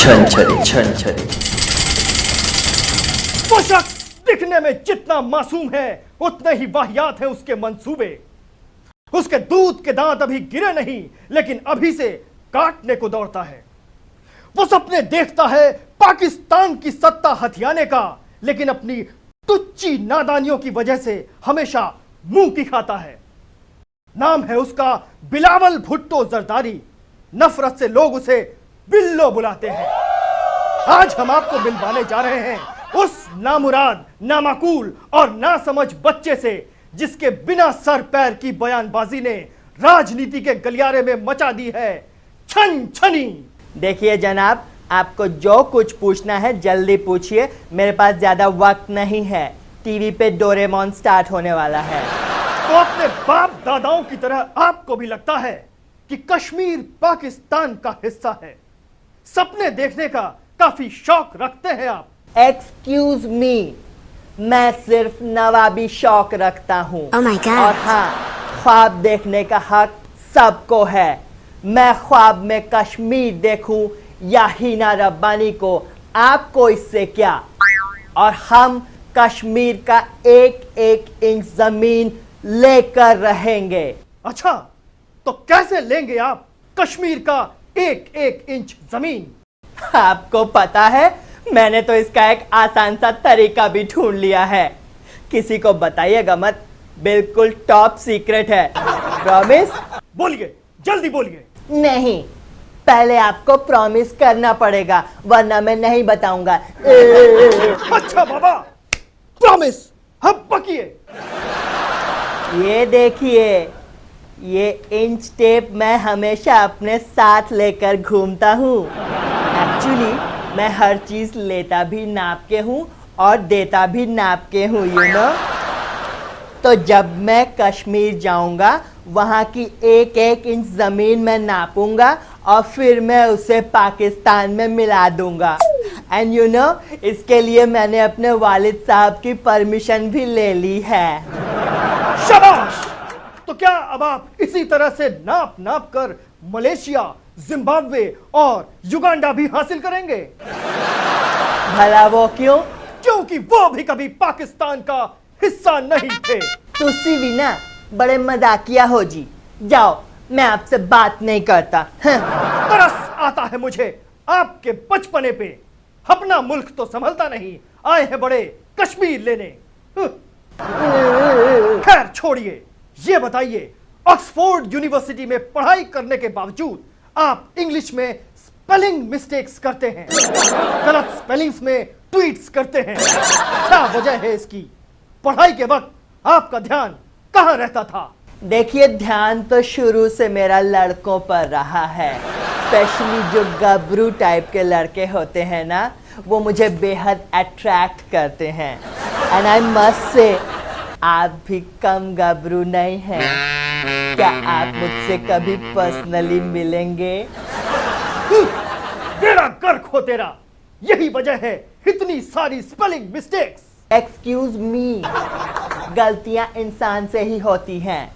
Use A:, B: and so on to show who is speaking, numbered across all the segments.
A: छन छन।
B: वो शख्स दिखने में जितना मासूम है उतने ही वाहियात हैं उसके मंसूबे। उसके दूध के दांत अभी गिरे नहीं लेकिन अभी से काटने को दौड़ता है। वो सपने देखता है पाकिस्तान की सत्ता हथियाने का, लेकिन अपनी तुच्ची नादानियों की वजह से हमेशा मुंह की खाता है। नाम है उसका बिलावल भुट्टो जरदारी। नफरत से लोग उसे बिल्लो बुलाते हैं। आज हम आपको मिलवाने जा रहे हैं उस नामुराद, नामाकूल और नासमझ बच्चे से जिसके बिना सर पैर की बयानबाजी ने राजनीति के गलियारे में मचा दी है छन छनी।
C: देखिए जनाब, आपको जो कुछ पूछना है जल्दी पूछिए, मेरे पास ज्यादा वक्त नहीं है। टीवी पे डोरेमोन स्टार्ट होने वाला है।
B: तो अपने बाप दादाओं की तरह आपको भी लगता है कि कश्मीर पाकिस्तान का हिस्सा है। सपने देखने का काफी शौक रखते हैं आप।
C: एक्सक्यूज मी, मैं सिर्फ नवाबी शौक रखता हूँ।
D: Oh my God.
C: और हाँ, ख्वाब देखने का हक सबको है। मैं ख्वाब में कश्मीर देखूं या हिना रब्बानी को, आपको इससे क्या। और हम कश्मीर का एक एक इंच जमीन लेकर रहेंगे।
B: अच्छा, तो कैसे लेंगे आप कश्मीर का एक एक इंच जमीन?
C: आपको पता है, मैंने तो इसका एक आसान सा तरीका भी ढूंढ लिया है। किसी को बताइएगा मत, बिल्कुल टॉप सीक्रेट है। प्रॉमिस?
B: बोलिए, जल्दी बोलिए।
C: नहीं, पहले आपको प्रॉमिस करना पड़ेगा, वरना मैं नहीं बताऊंगा।
B: अच्छा बाबा, प्रॉमिस, हम पकिए।
C: ये देखिए, ये इंच टेप मैं हमेशा अपने साथ लेकर घूमता हूँ। एक्चुअली मैं हर चीज लेता भी नाप के हूँ और देता भी नाप के हूँ, यू नो। तो जब मैं कश्मीर जाऊंगा वहाँ की एक एक इंच जमीन मैं नापूंगा और फिर मैं उसे पाकिस्तान में मिला दूंगा। एंड यू नो, इसके लिए मैंने अपने वालिद साहब की परमिशन भी ले ली है।
B: शाबाश! तो क्या अब आप इसी तरह से नाप नाप कर मलेशिया, जिम्बाब्वे और युगांडा भी हासिल करेंगे?
C: भला वो क्यों?
B: क्योंकि वो भी कभी पाकिस्तान का हिस्सा नहीं थे।
C: तुसी भी ना बड़े मजाकिया हो जी। जाओ, मैं आपसे बात नहीं करता।
B: तरस आता है मुझे आपके बचपने पे। अपना मुल्क तो संभलता नहीं, आए हैं बड़े कश्मीर लेने। खैर छोड़िए, ये बताइए, ऑक्सफोर्ड यूनिवर्सिटी में पढ़ाई करने के बावजूद आप इंग्लिश में स्पेलिंग मिस्टेक्स करते हैं, गलत स्पेलिंग्स में ट्वीट्स करते हैं। क्या वजह है इसकी? पढ़ाई के वक्त आपका ध्यान कहाँ रहता था?
C: देखिए, ध्यान तो शुरू से मेरा लड़कों पर रहा है। स्पेशली जो गबरू टाइप के लड़के होते हैं ना, वो मुझे बेहद अट्रैक्ट करते हैं। एंड आई मस्ट से, आप भी कम गबरू नहीं हैं। क्या आप मुझसे कभी पर्सनली मिलेंगे?
B: तेरा गर्क हो तेरा, यही वजह है इतनी सारी स्पेलिंग मिस्टेक्स।
C: एक्सक्यूज मी, गलतियां इंसान से ही होती हैं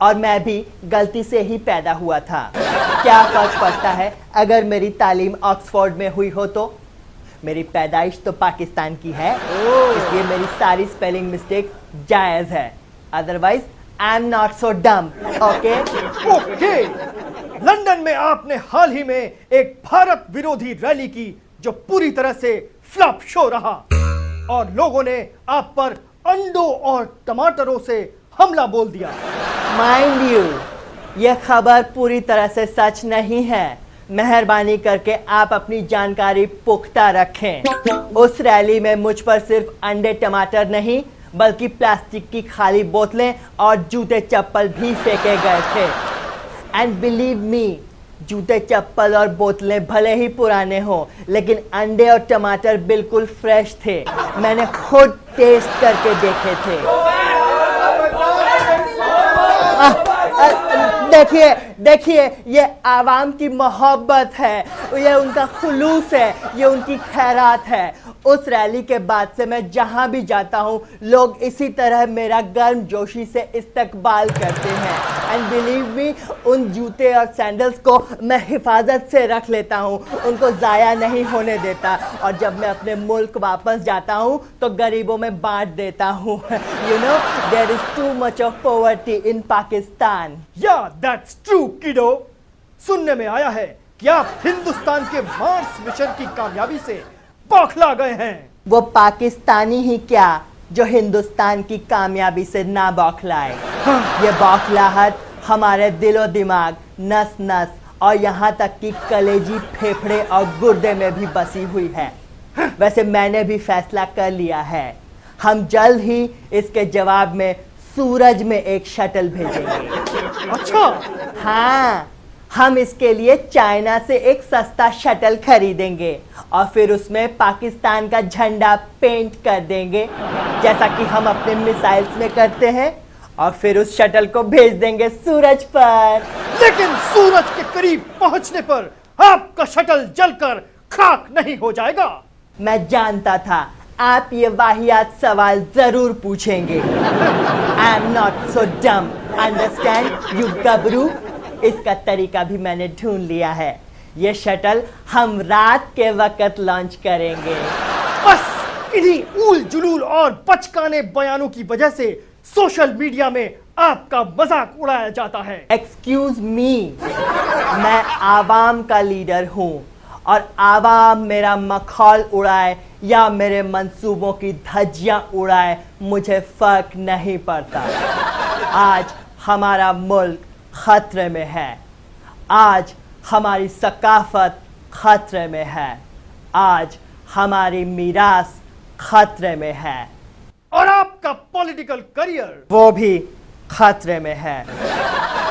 C: और मैं भी गलती से ही पैदा हुआ था। क्या फर्क पड़ता है अगर मेरी तालीम ऑक्सफोर्ड में हुई हो तो? मेरी पैदाइश तो पाकिस्तान की है, इसलिए मेरी सारी स्पेलिंग मिस्टेक जायज है। Otherwise I am not so dumb. Okay
B: okay. London में आपने हाल ही में एक भारत विरोधी रैली की जो पूरी तरह से फ्लॉप शो रहा और लोगों ने आप पर अंडों और टमाटरों से हमला बोल दिया।
C: माइंड यू, यह खबर पूरी तरह से सच नहीं है। मेहरबानी करके आप अपनी जानकारी पुख्ता रखें। उस रैली में मुझ पर सिर्फ अंडे टमाटर नहीं बल्कि प्लास्टिक की खाली बोतलें और जूते चप्पल भी फेंके गए थे। एंड बिलीव मी, जूते चप्पल और बोतलें भले ही पुराने हों, लेकिन अंडे और टमाटर बिल्कुल फ्रेश थे। मैंने खुद टेस्ट करके देखे थे। देखिए, देखिए ये आवाम की मोहब्बत है, ये उनका खुलूस है, ये उनकी खैरात है। उस रैली के बाद से मैं जहां भी जाता हूं लोग इसी तरह मेरा गर्म जोशी से इस्तकबाल करते हैं। एंड बिलीव मी, उन जूते और सैंडल्स को मैं हिफाजत से रख लेता हूं, उनको ज़ाया नहीं होने देता। और जब मैं अपने मुल्क वापस जाता हूं तो गरीबों में बांट देता हूं। You know, there is too much of poverty in Pakistan.
B: या दैट्स ट्रू किडो। सुनने में आया है कि आप हिंदुस्तान के मार्स मिशन की कामयाबी से बौखला गए हैं।
C: वो पाकिस्तानी ही क्या जो हिंदुस्तान की कामयाबी से ना बौखलाए। ये बौखलाहट हमारे दिलो दिमाग, नस नस और यहाँ तक कि कलेजी, फेफड़े और गुर्दे में भी बसी हुई है। वैसे मैंने भी फैसला कर लिया है, हम जल्द ही इसके जवाब में सूरज में एक शटल भेजेंगे।
B: अच्छा,
C: हाँ, हम इसके लिए चाइना से एक सस्ता शटल खरीदेंगे और फिर उसमें पाकिस्तान का झंडा पेंट कर देंगे जैसा कि हम अपने मिसाइल्स में करते हैं, और फिर उस शटल को भेज देंगे सूरज पर।
B: लेकिन सूरज के करीब पहुंचने पर आपका शटल जलकर खाक नहीं हो जाएगा?
C: मैं जानता था आप ये वाहियात सवाल जरूर पूछेंगे। आई एम नॉट सो डम, अंडरस्टैंड यू गबरू। इसका तरीका भी मैंने ढूंढ लिया है। ये शटल हम रात के वक्त लॉन्च करेंगे।
B: बस इन्हीं ऊल जुलूल और बचकाने बयानों की वजह से सोशल मीडिया में आपका मजाक उड़ाया जाता है।
C: एक्सक्यूज मी, मैं आवाम का लीडर हूँ और आवाम मेरा मखौल उड़ाए या मेरे मंसूबों की धज्जियां उड़ाए, मुझे फर्क नहीं पड़ता। आज हमारा मुल्क खतरे में है, आज हमारी सकाफत खतरे में है, आज हमारी मीरास खतरे में है,
B: और आपका पॉलिटिकल करियर
C: वो भी खतरे में है।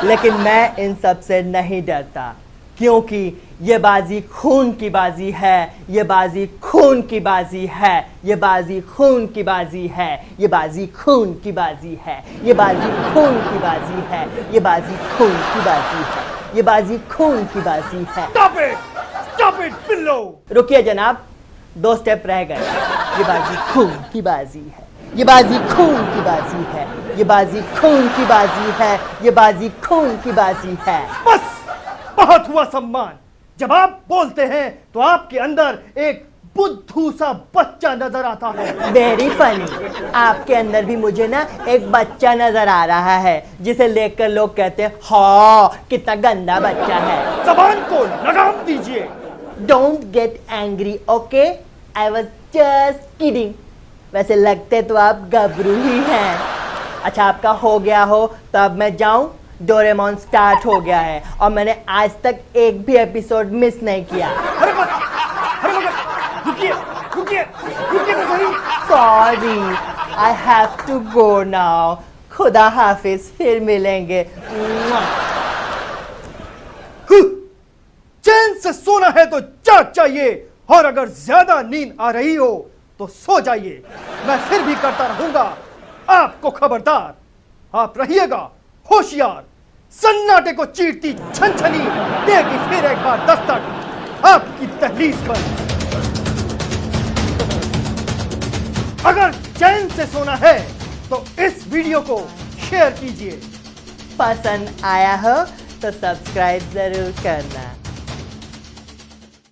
C: लेकिन मैं इन सब से नहीं डरता, क्योंकि ये बाजी खून की बाजी है, ये बाजी खून की बाजी है, ये बाजी खून की बाजी है, ये बाजी खून की बाजी है, ये बाजी खून की बाजी है, ये बाजी खून की बाजी है, ये बाजी खून की बाजी है।
B: Stop it pillow.
C: रुकिए जनाब, 2 स्टेप रह गए। ये बाजी खून की बाजी है, ये बाजी खून की बाजी है, ये बाजी खून की बाजी है, ये बाजी खून की बाजी है।
B: बस, बहुत हुआ सम्मान। जब आप बोलते हैं तो आपके अंदर एक बुद्धू सा बच्चा नजर आता है।
C: वेरी फनी, आपके अंदर भी मुझे ना एक बच्चा नजर आ रहा है जिसे देखकर लोग कहते हैं हाँ कितना गंदा बच्चा है।
B: जबान को लगाम दीजिए।
C: Don't get angry, okay? I was just kidding. वैसे लगते तो आप गबरू ही हैं। अच्छा, आपका हो गया हो तो अब मैं जाऊं? डोरेमोन स्टार्ट हो गया है और मैंने आज तक एक भी एपिसोड मिस नहीं किया।
B: अरे मगर, रुकिए रुकिए रुकिए तो सही।
C: Sorry, I have to go now. खुदा हाफिज, फिर मिलेंगे।
B: चैन से सोना है तो जाग चाहिए, और अगर ज्यादा नींद आ रही हो तो सो जाइए। मैं फिर भी करता रहूंगा आपको खबरदार। आप रहिएगा होशियार। सन्नाटे को चीरती छनछनी देगी फिर एक बार दस्तक आपकी दहलीज पर। अगर चैन से सोना है तो इस वीडियो को शेयर कीजिए।
C: पसंद आया हो तो सब्सक्राइब जरूर करना।